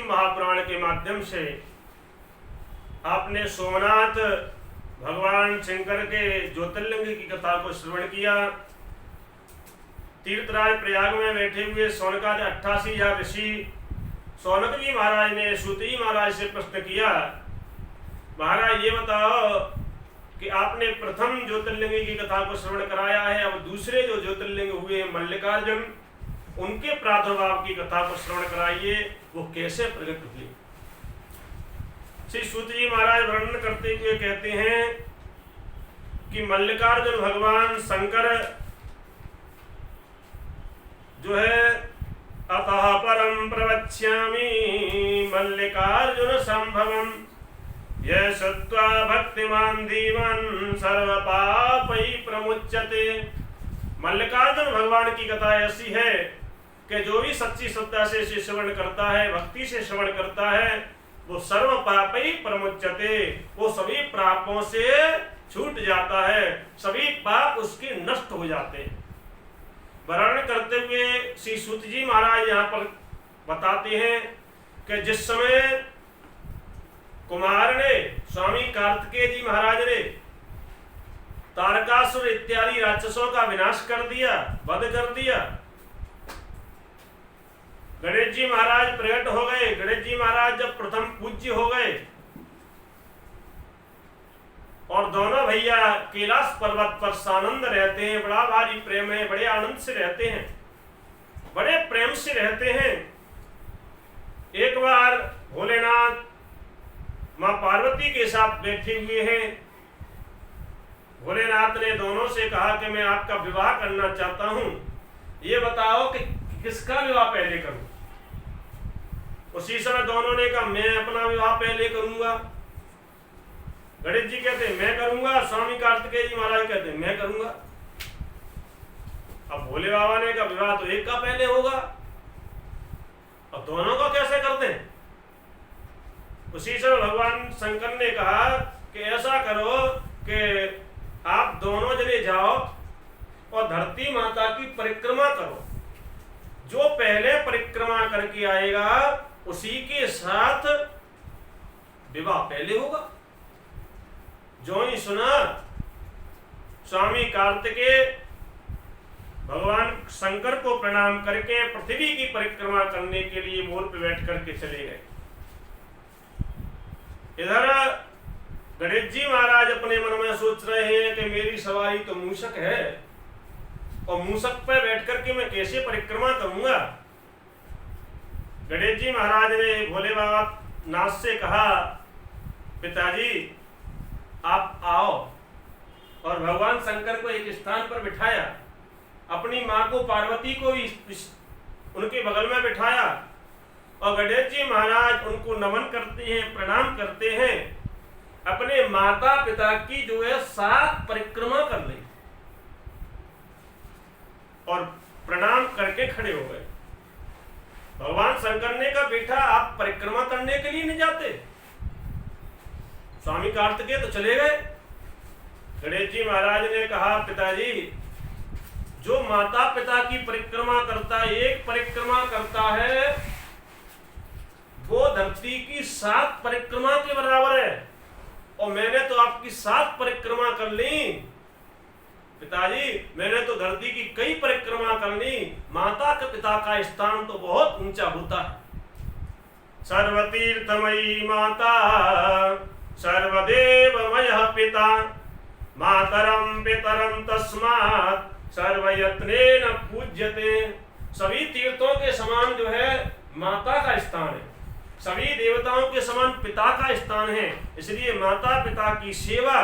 महापुराण के माध्यम से आपने सोमनाथ भगवान शंकर के ज्योतिर्लिंग की कथा को श्रवण किया। तीर्थराज प्रयाग में बैठे हुए सौनकादि 88 ऋषि सौनक जी महाराज ने सूत जी महाराज से प्रश्न किया, महाराज ये बताओ कि आपने प्रथम ज्योतिर्लिंग की कथा को श्रवण कराया है, अब दूसरे जो ज्योतिर्लिंग हुए मल्लिकार्जुन उनके प्रादुर्भाव की कथा को श्रवण कराइए, वो कैसे प्रकट हुए। श्री सूत जी महाराज वर्णन करते हुए कहते हैं कि मल्लिकार्जुन भगवान शंकर जो है अतः परम प्रवक्ष्यामि मल्लिकार्जुन संभवम यह सत्वा भक्तिमान धीमन सर्व पापै प्रमुच्यते। मल्लिकार्जुन भगवान की कथा ऐसी है कि जो भी सच्ची श्रद्धा से श्रवण करता है, भक्ति से श्रवण करता है, वो सर्व पापै प्रमुच्यते, वो सभी पापों से छूट जाता है, सभी पाप उसके नष्ट हो जाते हैं। वर्णन करते हुए श्री सूत जी महाराज यहाँ पर बताते हैं कि जिस समय कुमार ने स्वामी कार्तिकेय जी महाराज ने तारकासुर इत्यादि राक्षसों का विनाश कर दिया, वध कर दिया, गणेश जी महाराज प्रकट हो गए। गणेश जी महाराज जब प्रथम पूज्य हो गए और दोनों भैया कैलाश पर्वत पर सानंद रहते हैं, बड़ा भारी प्रेम है, बड़े आनंद से रहते हैं, बड़े प्रेम से रहते हैं। एक बार भोलेनाथ मां पार्वती के साथ बैठे हुए हैं। भोलेनाथ ने दोनों से कहा कि मैं आपका विवाह करना चाहता हूं, ये बताओ कि किसका विवाह पहले करूं। उसी समय दोनों ने कहा मैं अपना विवाह पहले करूंगा। गणेश जी कहते मैं करूंगा, स्वामी कार्तिकेय जी महाराज कहते मैं करूंगा। अब भोले बाबा ने कहा विवाह तो एक का पहले होगा, अब दोनों को कैसे करते हैं। उसी समय भगवान शंकर ने कहा कि ऐसा करो कि आप दोनों जने जाओ और धरती माता की परिक्रमा करो, जो पहले परिक्रमा करके आएगा उसी के साथ विवाह पहले होगा। जो ही सुना स्वामी कार्तिकेय भगवान शंकर को प्रणाम करके पृथ्वी की परिक्रमा करने के लिए मोर पे बैठ करके चले गए। इधर गणेश जी महाराज अपने मन में सोच रहे हैं कि मेरी सवारी तो मूषक है और मूषक पर बैठ करके मैं कैसे परिक्रमा करूंगा। गणेश जी महाराज ने भोले बाबा नाथ से कहा पिताजी आप आओ, और भगवान शंकर को एक स्थान पर बिठाया, अपनी मां को पार्वती को उनके बगल में बिठाया और गणेश जी महाराज उनको नमन करते हैं, प्रणाम करते हैं। अपने माता पिता की जो है 7 परिक्रमा कर ली और प्रणाम करके खड़े हो गए। भगवान शंकर ने कहा बेटा आप परिक्रमा करने के लिए नहीं जाते। स्वामी कार्तिकेय तो चले गए। गणेश जी महाराज ने कहा पिताजी जो माता पिता की परिक्रमा करता है, एक परिक्रमा करता है, वो धरती की 7 परिक्रमा के बराबर है, और मैंने तो आपकी 7 परिक्रमा कर ली। पिताजी मैंने तो धरती की कई परिक्रमा कर ली, माता के पिता का स्थान तो बहुत ऊंचा होता है। सर्वतीर्थमयी माता सर्वदेवमय पिता मातरम पितरम तस्मात् सर्वयत्नेन पूज्यते। सभी तीर्थों के समान जो है माता का स्थान है, सभी देवताओं के समान पिता का स्थान है, इसलिए माता पिता की सेवा,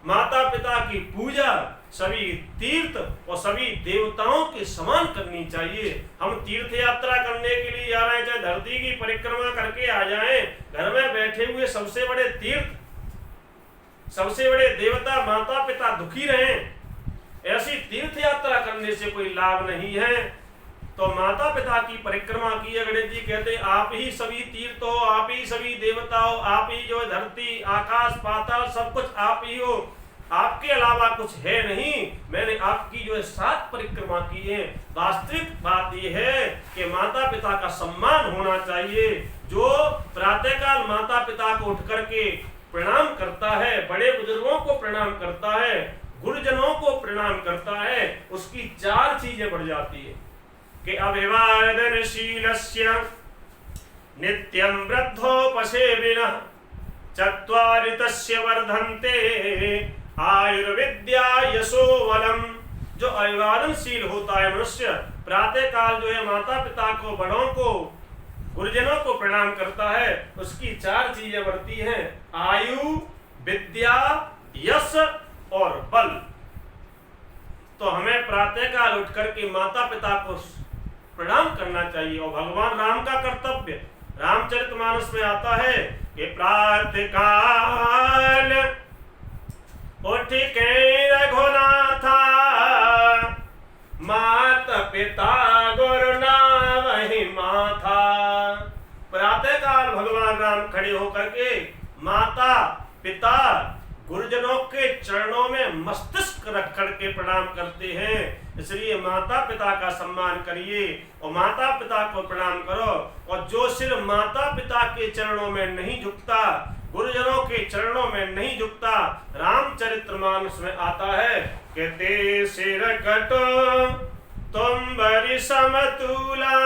माता पिता की पूजा सभी तीर्थ और सभी देवताओं के समान करनी चाहिए। हम तीर्थ यात्रा करने के लिए जा रहे हैं, चाहे धरती की परिक्रमा करके आ जाएं, घर में बैठे हुए सबसे बड़े तीर्थ, सबसे बड़े देवता माता पिता दुखी रहें, ऐसी तीर्थ यात्रा करने से कोई लाभ नहीं है। तो माता पिता की परिक्रमा की। गणेश जी कहते आप ही सभी तीर्थ हो, आप ही सभी देवता हो, आप ही जो धरती आकाश पाताल सब कुछ आप ही हो। आपके अलावा कुछ है नहीं, मैंने आपकी जो है 7 परिक्रमा की है। वास्तविक बात यह है कि माता पिता का सम्मान होना चाहिए। जो प्रातःकाल माता पिता को उठ करके प्रणाम करता है, बड़े बुजुर्गों को प्रणाम करता है, गुरुजनों को प्रणाम करता है, उसकी 4 चीजें बढ़ जाती है कि अभिवादनशीलस्य नित्यं वृद्धोपसेविनः चत्वारि तस्य वर्धन्ते आयुर्विद्या यशोवलम। जो अभिवादनशील होता है मनुष्य, प्रातः काल जो है माता पिता को, बड़ों को, गुरुजनों को प्रणाम करता है, उसकी 4 चीजें बढ़ती हैं, आयु, विद्या, यश और बल। तो हमें प्रातः काल उठ करके माता पिता को प्रणाम करना चाहिए। और भगवान राम का कर्तव्य रामचरितमानस में आता है कि प्रातः काल उठ के रघुनाथा मात पिता गुरु नावहि माथा। प्रातः काल भगवान राम खड़े होकर के माता पिता गुरुजनों के चरणों में मस्तिष्क रख करके प्रणाम करते हैं। इसलिए माता पिता का सम्मान करिए और माता पिता को प्रणाम करो। और जो सिर माता पिता के चरणों में नहीं झुकता, गुरुजनों के चरणों में नहीं झुकता, रामचरितमानस में आता है कि ते सिर कटो तुम बरि समतुला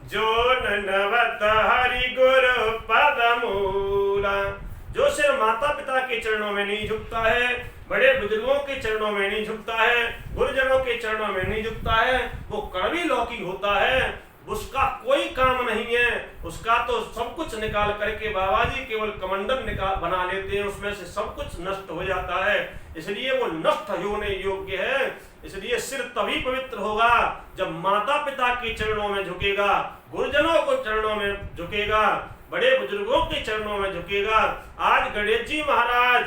जो नवत हरि गुरु पदमूला। जो सिर माता पिता के चरणों में नहीं झुकता है, बड़े बुजुर्गों के चरणों में नहीं झुकता है, गुरुजनों के चरणों में नहीं झुकता है, वो कड़वी लौकी होता है, उसका कोई काम नहीं है। उसका तो सब कुछ निकाल करके बाबा जी केवल कमंडल निकाल बना लेते हैं, उसमें से सब कुछ नष्ट हो जाता है। इसलिए वो नष्ट होने योग्य है। इसलिए सिर तभी पवित्र होगा जब माता पिता के चरणों में झुकेगा, गुरुजनों को चरणों में झुकेगा, बड़े बुजुर्गों के चरणों में झुकेगा। आज गणेश जी महाराज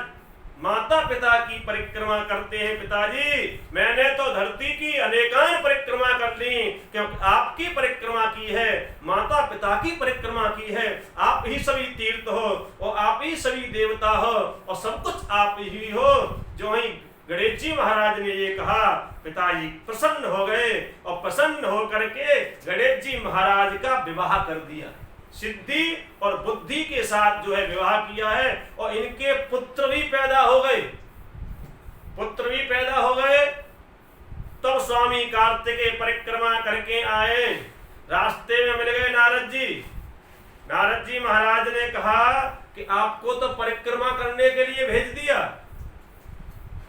माता पिता की परिक्रमा करते हैं। पिताजी, मैंने तो धरती की अनेकान परिक्रमा कर ली, क्योंकि आपकी परिक्रमा की है, माता पिता की परिक्रमा की है। आप ही सभी तीर्थ हो और आप ही सभी देवता हो और सब कुछ आप ही हो। जो ही गणेश जी महाराज ने ये कहा, पिताजी प्रसन्न हो गए और प्रसन्न होकर के गणेश जी महाराज का विवाह कर दिया। सिद्धि और बुद्धि के साथ जो है विवाह किया है और इनके पुत्र भी पैदा हो गए। पुत्र भी पैदा हो गए। तब स्वामी कार्तिकेय परिक्रमा करके आए, रास्ते में मिल गए नारद जी। नारद जी महाराज ने कहा कि आपको तो परिक्रमा करने के लिए भेज दिया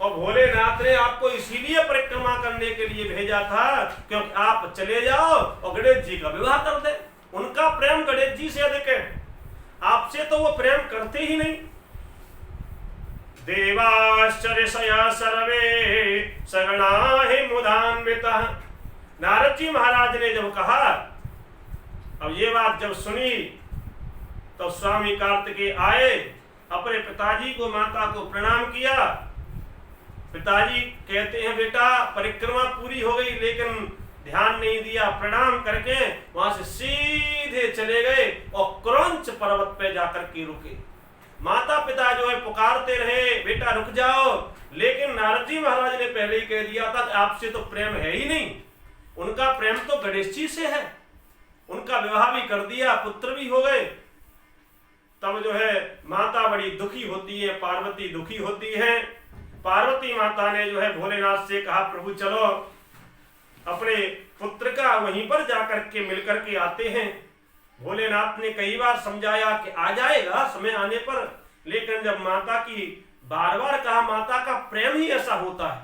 और भोलेनाथ ने आपको इसीलिए परिक्रमा करने के लिए भेजा था क्योंकि आप चले जाओ और गणेश जी का विवाह कर दे। उनका प्रेम गणेश जी से अधिक है, आपसे तो वो प्रेम करते ही नहीं। देवाश्चर्यशया सर्वे सगणाहि मुदान्वितः। नारद जी महाराज ने जब कहा, अब ये बात जब सुनी तो स्वामी कार्तिकेय आए, अपने पिताजी को, माता को प्रणाम किया। पिताजी कहते हैं, बेटा परिक्रमा पूरी हो गई लेकिन ध्यान नहीं दिया। प्रणाम करके वहां से सीधे चले गए और क्रौंच पर्वत पे जाकर के रुके। माता पिता जो है पुकारते रहे, बेटा रुक जाओ, लेकिन नारद जी महाराज ने पहले ही कह दिया था कि आपसे तो प्रेम है ही नहीं। उनका प्रेम तो गणेश जी से है। उनका विवाह भी कर दिया, पुत्र भी हो गए। तब जो है माता बड़ी दुखी होती है, पार्वती दुखी होती है। पार्वती माता ने जो है भोलेनाथ से कहा, प्रभु चलो अपने पुत्र का वहीं पर जाकर के मिलकर के आते हैं। भोलेनाथ ने कई बार समझाया कि आ जाएगा समय आने पर, लेकिन जब माता की बार बार कहा, माता का प्रेम ही ऐसा होता है।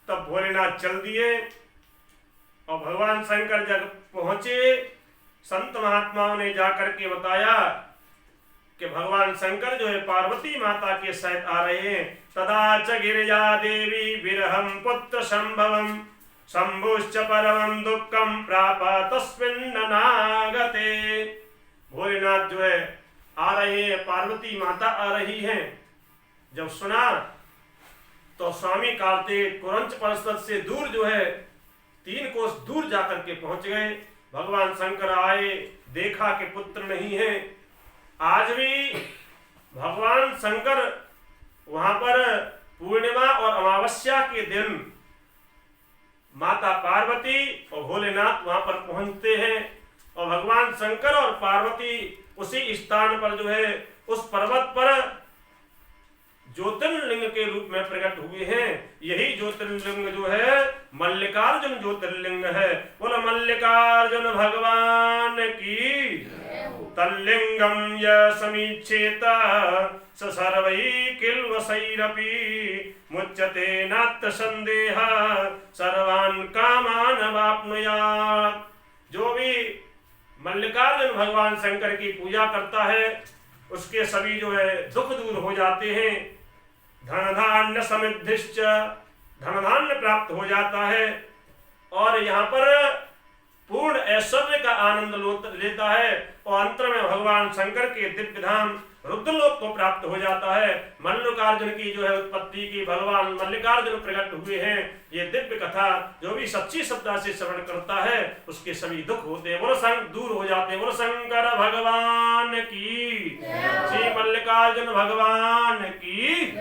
तब भोलेनाथ चल दिए और भगवान शंकर जब पहुंचे, संत महात्माओं ने जाकर के बताया कि भगवान शंकर जो है पार्वती माता के सहित आ रहे हैं। तदा च गिरिजा देवी विरहम पुत्र संभवम शंभुश्च परमं दुःखं प्राप तस्मिन्ननागते। भोलेनाथ जो है आ रहे हैं, पार्वती माता आ रही हैं। जब सुना तो स्वामी कार्तिकेय कुरंच पर्वत से दूर जो है 3 कोस दूर जाकर के पहुंच गए। भगवान शंकर आए, देखा कि पुत्र नहीं है। आज भी भगवान शंकर वहां पर पूर्णिमा और अमावस्या के दिन माता पार्वती और भोलेनाथ वहां पर पहुंचते हैं और भगवान शंकर और पार्वती उसी स्थान पर जो है उस पर्वत पर ज्योतिर्लिंग के रूप में प्रकट हुए हैं। यही ज्योतिर्लिंग जो है मल्लिकार्जुन ज्योतिर्लिंग है। बोलो मल्लिकार्जुन भगवान की। तल्लिंगम य समीक्षेत स सर्वैकिल्वसैरपि मुच्यते नात्र संदेह सर्वान् कामान वाप्नुयात्। जो भी मल्लिकार्जुन भगवान शंकर की पूजा करता है उसके सभी जो है दुख दूर हो जाते हैं। धन धान्य समृद्धिश्च, धन धान्य प्राप्त हो जाता है और यहाँ पर पूर्ण ऐश्वर्य का आनंद लेता है और अंत में भगवान शंकर के दिव्य धाम रुद्रलोक को प्राप्त हो जाता है। मल्लिकार्जुन की जो है उत्पत्ति की भगवान मल्लिकार्जुन प्रकट हुए हैं। ये दिव्य कथा जो भी सच्ची श्रद्धा से श्रवण करता है उसके सभी दुख होते हैं, वो दूर हो जाते हैं। बोलो शंकर भगवान की, श्री मल्लिकार्जुन भगवान की।